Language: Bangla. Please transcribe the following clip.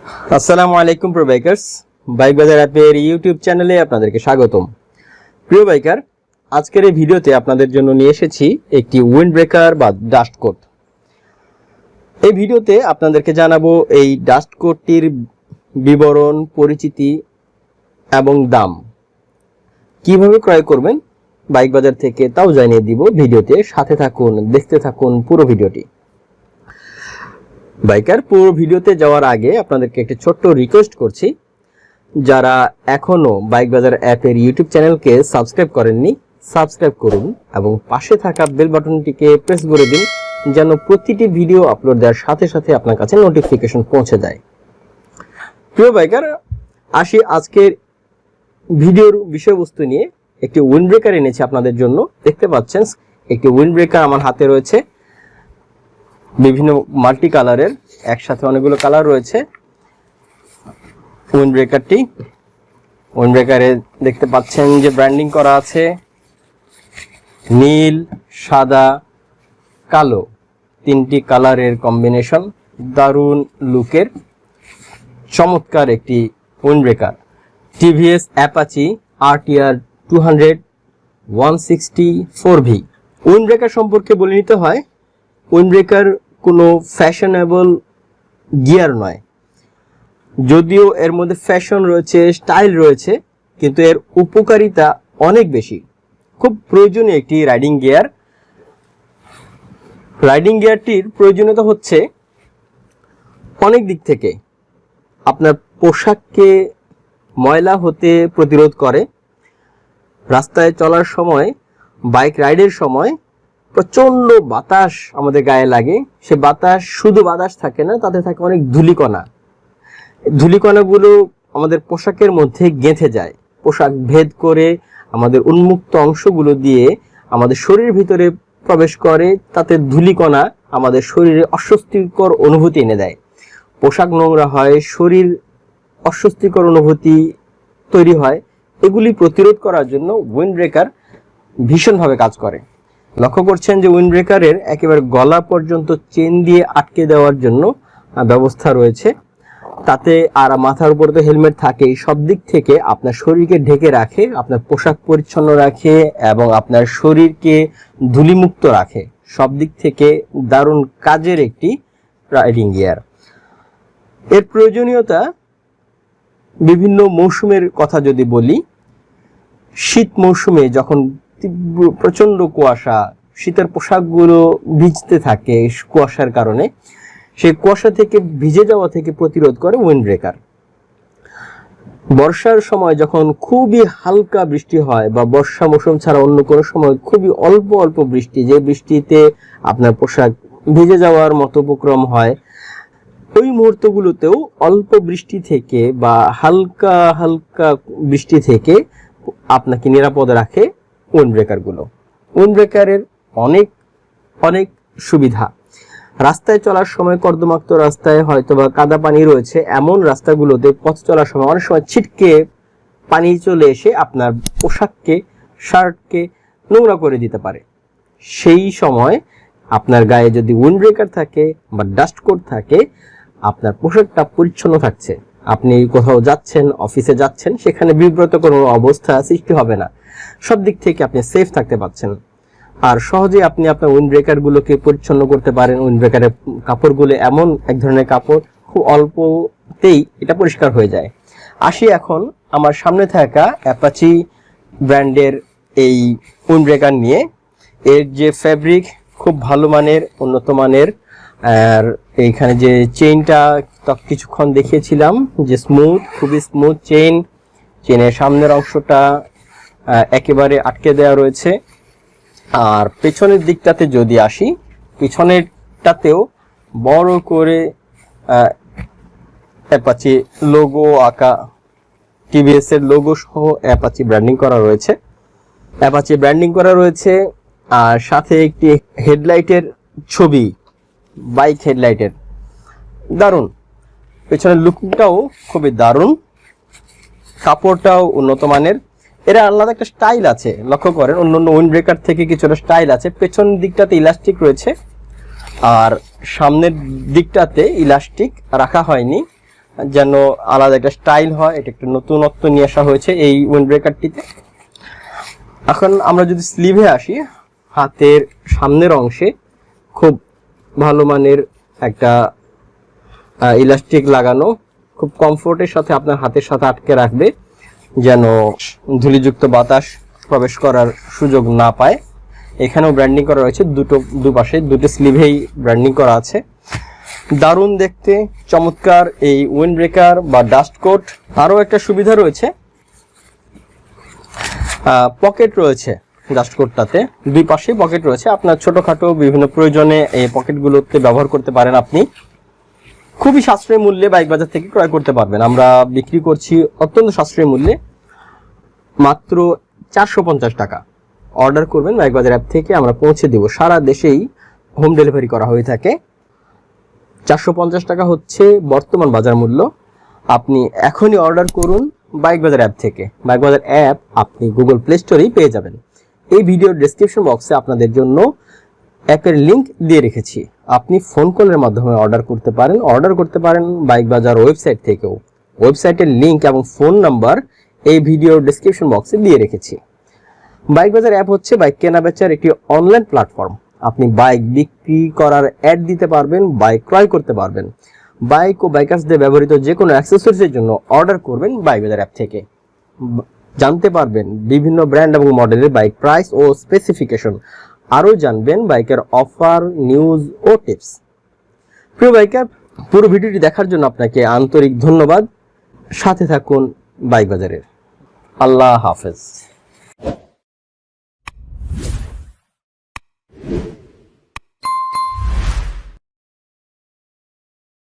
আসসালামু আলাইকুম প্রিয় বাইকার্স, বাইক বাজার অ্যাপের ইউটিউব চ্যানেলে আপনাদেরকে স্বাগতম। প্রিয় বাইকার, আজকের এই ভিডিওতে আপনাদের জন্য নিয়ে এসেছি একটি উইন্ড ব্রেকার বা ডাস্ট কোট। এই ভিডিওতে আপনাদেরকে জানাবো এই ডাস্ট কোটটির বিবরণ, পরিচিতি এবং দাম। কিভাবে ক্রয় করবেন বাইক বাজার থেকে তাও জানিয়ে দিব ভিডিওতে। সাথে থাকুন, দেখতে থাকুন পুরো ভিডিওটি। বাইকার, পুরো ভিডিওতে যাওয়ার আগে আপনাদেরকে একটি ছোট্ট রিকোয়েস্ট করছি, যারা এখনো বাইক বাজার অ্যাপের ইউটিউব চ্যানেলকে সাবস্ক্রাইব করেননি, সাবস্ক্রাইব করুন এবং পাশে থাকা বেল বাটনটিকে প্রেস করে দিন, যেন প্রতিটি ভিডিও আপলোড দেওয়ার সাথে সাথে আপনার কাছে নোটিফিকেশন পৌঁছে যায়। প্রিয় বাইকার, আসি আজকের ভিডিওর বিষয়বস্তু নিয়ে। একটি উইন্ড ব্রেকার এনেছি আপনাদের জন্য। দেখতে পাচ্ছেন একটি উইন্ড ব্রেকার আমার হাতে রয়েছে, বিভিন্ন মাল্টি কালারের, একসাথে অনেকগুলো কালার রয়েছে। উইন্ড ব্রেকারে দেখতে পাচ্ছেন যে ব্র্যান্ডিং করা আছে নীল, সাদা, কালো, তিনটি কালারের কম্বিনেশন। দারুণ লুকের চমৎকার একটি wind breaker, TVS Apache RTR 200 164V। Wind breaker সম্পর্কে বলে নিতে হয়, উইন্ড ব্রেকার কোনো ফ্যাশনেবল গিয়ার নয়। যদিও এর মধ্যে ফ্যাশন রয়েছে, স্টাইল রয়েছে, কিন্তু এর উপকারিতা অনেক বেশি। খুব প্রয়োজনীয় একটি রাইডিং গিয়ার। রাইডিং গিয়ারটির প্রয়োজনীয়তা হচ্ছে অনেক দিক থেকে। আপনার পোশাককে ময়লা হতে প্রতিরোধ করে। রাস্তায় চলার সময়, বাইক রাইডের সময় প্রচন্ড বাতাস আমাদের গায়ে লাগে। সে বাতাস শুধু বাতাস থাকে না, তাতে থাকে অনেক ধূলিকণা। ধূলিকণাগুলো আমাদের পোশাকের মধ্যে গেঁথে যায়, পোশাক ভেদ করে আমাদের উন্মুক্ত অংশগুলো দিয়ে আমাদের শরীরের ভিতরে প্রবেশ করে। তাতে ধূলিকণা আমাদের শরীরে অস্বস্তিকর অনুভূতি এনে দেয়। পোশাক নোংরা হয়, শরীর অস্বস্তিকর অনুভূতি তৈরি হয়। এগুলি প্রতিরোধ করার জন্য উইন্ড ব্রেকার ভীষণভাবে কাজ করে। লক্ষ্য করছেন যে উইন্ড ব্রেকারের একেবারে গলা পর্যন্ত চেন দিয়ে আটকে দেওয়ার জন্য ব্যবস্থা রয়েছে। তাতে আর মাথার উপর তো হেলমেট থাকেই, সব দিক থেকে আপনার শরীরকে ঢেকে রাখে, আপনার পোশাক পরিচ্ছন্ন রাখে এবং আপনার শরীরকে ধূলিমুক্ত রাখে। সব দিক থেকে দারুণ কাজের একটি রাইডিং গিয়ার। এর প্রয়োজনীয়তা বিভিন্ন মৌসুমের কথা যদি বলি, শীত মৌসুমে যখন তীব্র প্রচন্ড কুয়াশা, শীতের পোশাকগুলো ভিজতে থাকে কুয়াশার কারণে, সেই কুয়াশা থেকে ভিজে যাওয়া থেকে প্রতিরোধ করে উইন্ড ব্রেকার। বর্ষার সময় যখন খুবই হালকা বৃষ্টি হয়, বা বর্ষা মৌসুম ছাড়া অন্য কোনো সময় খুবই অল্প অল্প বৃষ্টি, যে বৃষ্টিতে আপনার পোশাক ভিজে যাওয়ার মতো উপক্রম হয়, ওই মুহূর্তগুলোতেও অল্প বৃষ্টি থেকে বা হালকা হালকা বৃষ্টি থেকে আপনাকে নিরাপদে রাখে উইন্ড ব্রেকারগুলো। উইন্ড ব্রেকারের অনেক অনেক সুবিধা। রাস্তায় চলার সময়, কর্দমাক্ত রাস্তায় হয়তো বা কাদা পানি রয়েছে, এমন রাস্তাগুলোতে পথ চলার সময় অনেক সময় ছিটকে পানি চলে এসে আপনার পোশাককে, শার্টকে নোংরা করে দিতে পারে। সেই সময় আপনার গায়ে যদি উইন্ড ব্রেকার থাকে বা ডাস্ট কোট থাকে, আপনার পোশাকটা পরিচ্ছন্ন থাকছে। আপনি কোথাও যাচ্ছেন, অফিসে যাচ্ছেন, সেখানে বিব্রত কোনো অবস্থা সৃষ্টি হবে না। সব দিক থেকে আপনি সেফ থাকতে পারছেন। আর সহজে আপনি আপনার উইন্ড ব্রেকারগুলোকে পরিচ্ছন্ন করতে পারেন। উইন্ড ব্রেকারের কাপড়গুলো এমন এক ধরনের কাপড়, খুব অল্পতেই এটা পরিষ্কার হয়ে যায়। আসি এখন আমার সামনে থাকা অ্যাপাচি ব্র্যান্ডের এই উইন্ড ব্রেকার নিয়ে। এর যে ফ্যাব্রিক খুব ভালো মানের, উন্নত মানের। আর এইখানে যে চেইনটা কিছুক্ষণ দেখিয়েছিলাম, যে স্মুথ, খুবই স্মুথ চেইন। চেইনের সামনের অংশটা একেবারে আটকে দেওয়া রয়েছে। আর পেছনের দিকটাতে যদি আসি, পিছনেরটাতেও বড় করে অ্যাপাচি লোগো আঁকা, টিভিএস এর লোগো সহ অ্যাপাচি ব্র্যান্ডিং করা রয়েছে। আর সাথে একটি হেডলাইটের ছবি, বাইক হেডলাইটের। দারুণ, পেছনের লুকটাও খুবই দারুণ, কাপড়টাও উন্নত মানের। এরা আলাদা একটা স্টাইল আছে, লক্ষ্য করেন, অন্যান্য উইন্ড ব্রেকার থেকে কিছুটা স্টাইল আছে। পেছন দিকটাতে ইলাস্টিক রয়েছে, আর সামনের দিকটাতে ইলাস্টিক রাখা হয়নি। যেন আলাদা একটা স্টাইল হয়, এটা একটা নতুনত্ব নিয়ে আসা হয়েছে এই উইন্ড ব্রেকারটিতে। এখন আমরা যদি স্লিভে আসি, হাতের সামনের অংশে খুব ভালো মানের একটা ইলাস্টিক লাগানো, খুব কমফোর্টের সাথে আপনার হাতের সাথে আটকে রাখবে যেন ধূলিযুক্ত বাতাস প্রবেশ করার সুযোগ না পায়। এখানেও ব্র্যান্ডিং করা রয়েছে, দুপাশে দুটো স্লিভেই ব্র্যান্ডিং করা আছে। দারুণ দেখতে চমৎকার এই উইন্ড ব্রেকার বা ডাস্ট কোট। আরও একটা সুবিধা রয়েছে, পকেট রয়েছে ডাস্ট কোটটাতে, দুই পাশে পকেট রয়েছে। আপনার ছোটখাটো বিভিন্ন প্রয়োজনে এই পকেটগুলোতে ব্যবহার করতে পারেন। আপনি খুবই সাশ্রয়ী মূল্যে বাইক বাজার থেকে ক্রয় করতে পারবেন। আমরা বিক্রি করছি অত্যন্ত সাশ্রয়ী মূল্যে, মাত্র 450 টাকা। অর্ডার করবেন বাইক বাজার অ্যাপ থেকে, আমরা পৌঁছে দেব। সারা দেশেই হোম ডেলিভারি করা হয়ে থাকে। 450 টাকা হচ্ছে বর্তমান বাজার মূল্য। আপনি এখনই অর্ডার করুন বাইক বাজার অ্যাপ থেকে। বাইক বাজার অ্যাপ আপনি গুগল প্লে স্টোরেই পেয়ে যাবেন। এই ভিডিওর ডেসক্রিপশন বক্সে আপনাদের জন্য অ্যাপের লিংক দিয়ে রেখেছি। আপনি ফোন কলের মাধ্যমে অর্ডার করতে পারেন বাইক বাজার ওয়েবসাইট থেকেও। ওয়েবসাইটের লিংক এবং ফোন নাম্বার এই ভিডিওর ডেসক্রিপশন বক্সে দিয়ে রেখেছি। বাইক বাজার অ্যাপ হচ্ছে বাইক কেনা বেচার একটি অনলাইন প্ল্যাটফর্ম। আপনি বাইক বিক্রি করার অ্যাড দিতে পারবেন, বাইক ক্রয় করতে পারবেন। বাইক ও বাইকার্সদের ব্যবহৃত যে কোনো অ্যাক্সেসরিজের জন্য অর্ডার করবেন বাইক বাজার অ্যাপ থেকে। জানতে পারবেন বিভিন্ন ব্র্যান্ড এবং মডেলের বাইক প্রাইস ও স্পেসিফিকেশন। আরও জানবেন বাইকের অফার, নিউজ ও টিপস। প্রিয় বাইকার, পুরো ভিডিওটি দেখার জন্য আপনাকে আন্তরিক ধন্যবাদ। সাথে থাকুন বাইক বাজারের। আল্লাহ হাফেজ।